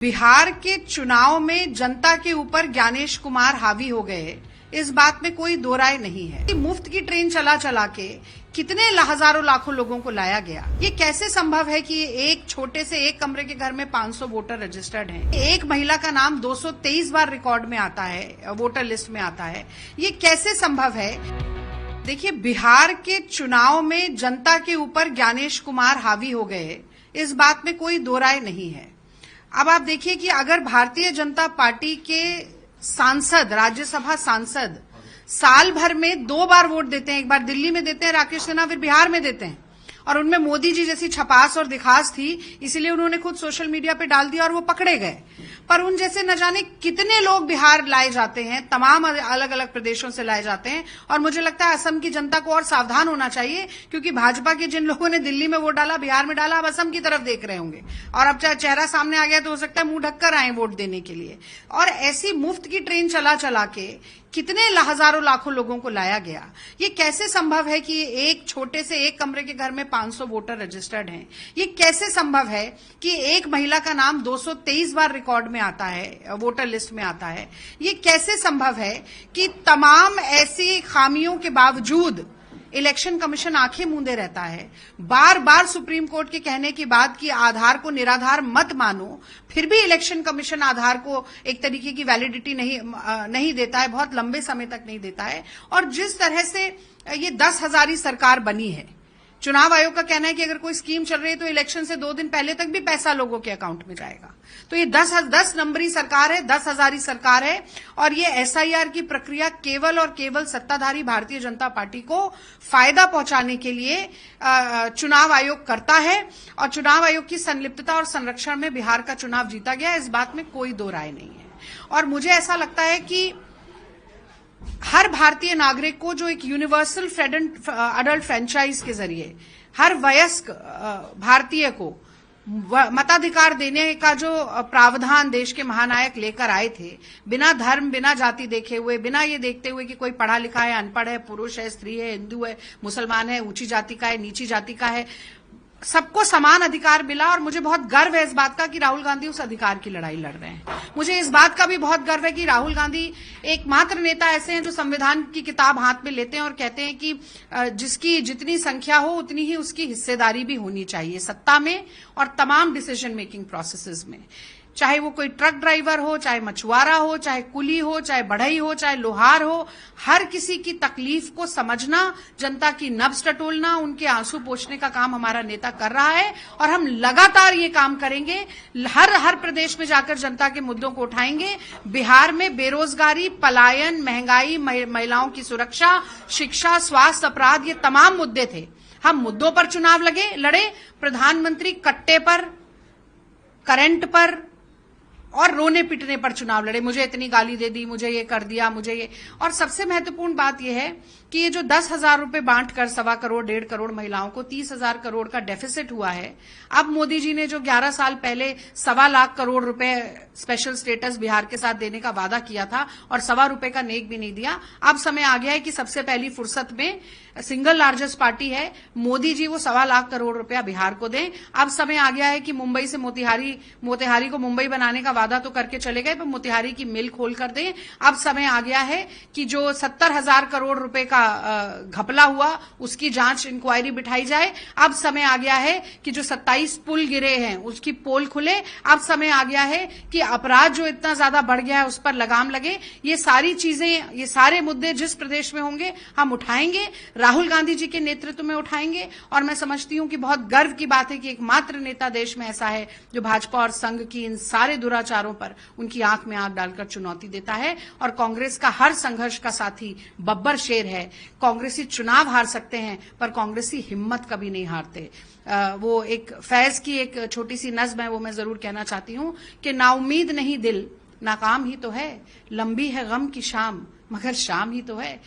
बिहार के चुनाव में जनता के ऊपर ज्ञानेश कुमार हावी हो गए, इस बात में कोई दो राय नहीं है। मुफ्त की ट्रेन चला चला के कितने हजारों लाखों लोगों को लाया गया। ये कैसे संभव है कि एक छोटे से एक कमरे के घर में 500 वोटर रजिस्टर्ड हैं। एक महिला का नाम 223 बार रिकॉर्ड में आता है, वोटर लिस्ट में आता है। ये कैसे संभव है? देखिए, बिहार के चुनाव में जनता के ऊपर ज्ञानेश कुमार हावी हो गए, इस बात में कोई दो राय नहीं है। अब आप देखिए कि अगर भारतीय जनता पार्टी के सांसद, राज्यसभा सांसद साल भर में 2 बार वोट देते हैं, एक बार दिल्ली में देते हैं राकेश सिन्हा, फिर बिहार में देते हैं, और उनमें मोदी जी जैसी छपास और दिखास थी, इसलिए उन्होंने खुद सोशल मीडिया पे डाल दिया और वो पकड़े गए। पर उन जैसे न जाने कितने लोग बिहार लाए जाते हैं, तमाम अलग अलग प्रदेशों से लाए जाते हैं। और मुझे लगता है असम की जनता को और सावधान होना चाहिए, क्योंकि भाजपा के जिन लोगों ने दिल्ली में वोट डाला, बिहार में डाला, अब असम की तरफ देख रहे होंगे, और अब चाहे चेहरा सामने आ गया तो हो सकता है मुंह ढककर आए वोट देने के लिए। और ऐसी मुफ्त की ट्रेन चला चला के कितने हजारों लाखों लोगों को लाया गया। ये कैसे संभव है कि एक छोटे से एक कमरे के घर में 500 वोटर रजिस्टर्ड हैं। ये कैसे संभव है कि एक महिला का नाम 223 बार रिकॉर्ड में आता है, वोटर लिस्ट में आता है। ये कैसे संभव है कि तमाम ऐसी खामियों के बावजूद इलेक्शन कमीशन आंखें मूंदे रहता है। बार बार सुप्रीम कोर्ट के कहने की बात कि आधार को निराधार मत मानो, फिर भी इलेक्शन कमीशन आधार को एक तरीके की वैलिडिटी नहीं देता है, बहुत लंबे समय तक नहीं देता है। और जिस तरह से ये 10,000 सरकार बनी है, चुनाव आयोग का कहना है कि अगर कोई स्कीम चल रही है तो इलेक्शन से 2 दिन पहले तक भी पैसा लोगों के अकाउंट में जाएगा। तो ये 10 नंबरी सरकार है, 10,000 सरकार है। और ये एसआईआर की प्रक्रिया केवल और केवल सत्ताधारी भारतीय जनता पार्टी को फायदा पहुंचाने के लिए चुनाव आयोग करता है। और चुनाव आयोग की संलिप्तता और संरक्षण में बिहार का चुनाव जीता गया, इस बात में कोई दो राय नहीं है। और मुझे ऐसा लगता है कि हर भारतीय नागरिक को जो एक यूनिवर्सल अडल्ट फ्रेंचाइज के जरिए हर वयस्क भारतीय को मताधिकार देने का जो प्रावधान देश के महानायक लेकर आए थे, बिना धर्म, बिना जाति देखे हुए, बिना ये देखते हुए कि कोई पढ़ा लिखा है, अनपढ़ है, पुरुष है, स्त्री है, हिंदू है, मुसलमान है, ऊंची जाति का है, नीची जाति का है, सबको समान अधिकार मिला। और मुझे बहुत गर्व है इस बात का कि राहुल गांधी उस अधिकार की लड़ाई लड़ रहे हैं। मुझे इस बात का भी बहुत गर्व है कि राहुल गांधी एकमात्र नेता ऐसे हैं जो संविधान की किताब हाथ में लेते हैं और कहते हैं कि जिसकी जितनी संख्या हो उतनी ही उसकी हिस्सेदारी भी होनी चाहिए सत्ता में और तमाम डिसीजन मेकिंग प्रोसेसेस में। चाहे वो कोई ट्रक ड्राइवर हो, चाहे मछुआरा हो, चाहे कुली हो, चाहे बढ़ई हो, चाहे लोहार हो, हर किसी की तकलीफ को समझना, जनता की नब्ज टटोलना, उनके आंसू पोंछने का काम हमारा नेता कर रहा है। और हम लगातार ये काम करेंगे, हर प्रदेश में जाकर जनता के मुद्दों को उठाएंगे। बिहार में बेरोजगारी, पलायन, महंगाई, महिलाओं की सुरक्षा, शिक्षा, स्वास्थ्य, अपराध, ये तमाम मुद्दे थे। हम मुद्दों पर चुनाव लड़े, प्रधानमंत्री कट्टे पर, करंट पर और रोने पिटने पर चुनाव लड़े। मुझे इतनी गाली दे दी, मुझे ये कर दिया, मुझे ये। और सबसे महत्वपूर्ण बात यह है कि ये जो 10,000 रुपए बांटकर 1.25 करोड़ 1.5 करोड़ महिलाओं को 30,000 करोड़ का डेफिसिट हुआ है। अब मोदी जी ने जो 11 साल पहले 1.25 लाख करोड़ रुपए स्पेशल स्टेटस बिहार के साथ देने का वादा किया था और 1.25 रुपए का नेक भी नहीं दिया। अब समय आ गया है कि सबसे पहली फुर्सत में, सिंगल लार्जेस्ट पार्टी है, मोदी जी वो 1.25 लाख करोड़ रुपया बिहार को दें। अब समय आ गया है कि मुंबई से मोतिहारी को मुंबई बनाने का वादा तो करके चले गए, पर मोतिहारी की मिल खोल कर दें। अब समय आ गया है कि जो 70,000 करोड़ रुपए का घपला हुआ, उसकी जांच, इंक्वायरी बिठाई जाए। अब समय आ गया है कि जो 27 पुल गिरे हैं उसकी पोल खुले। अब समय आ गया है कि अपराध जो इतना ज्यादा बढ़ गया है उस पर लगाम लगे। ये सारी चीजें, ये सारे मुद्दे जिस प्रदेश में होंगे हम उठाएंगे, राहुल गांधी जी के नेतृत्व में उठाएंगे। और मैं समझती हूं कि बहुत गर्व की बात है कि एकमात्र नेता देश में ऐसा है जो भाजपा और संघ की इन सारे दुराचारों पर उनकी आंख में आंख डालकर चुनौती देता है। और कांग्रेस का हर संघर्ष का साथी बब्बर शेर है। कांग्रेसी चुनाव हार सकते हैं पर कांग्रेसी हिम्मत कभी नहीं हारते। वो एक फैज की एक छोटी सी नज्म है, वो मैं जरूर कहना चाहती हूं कि नाउमीद नहीं दिल, नाकाम ही तो है, लंबी है गम की शाम मगर शाम ही तो है।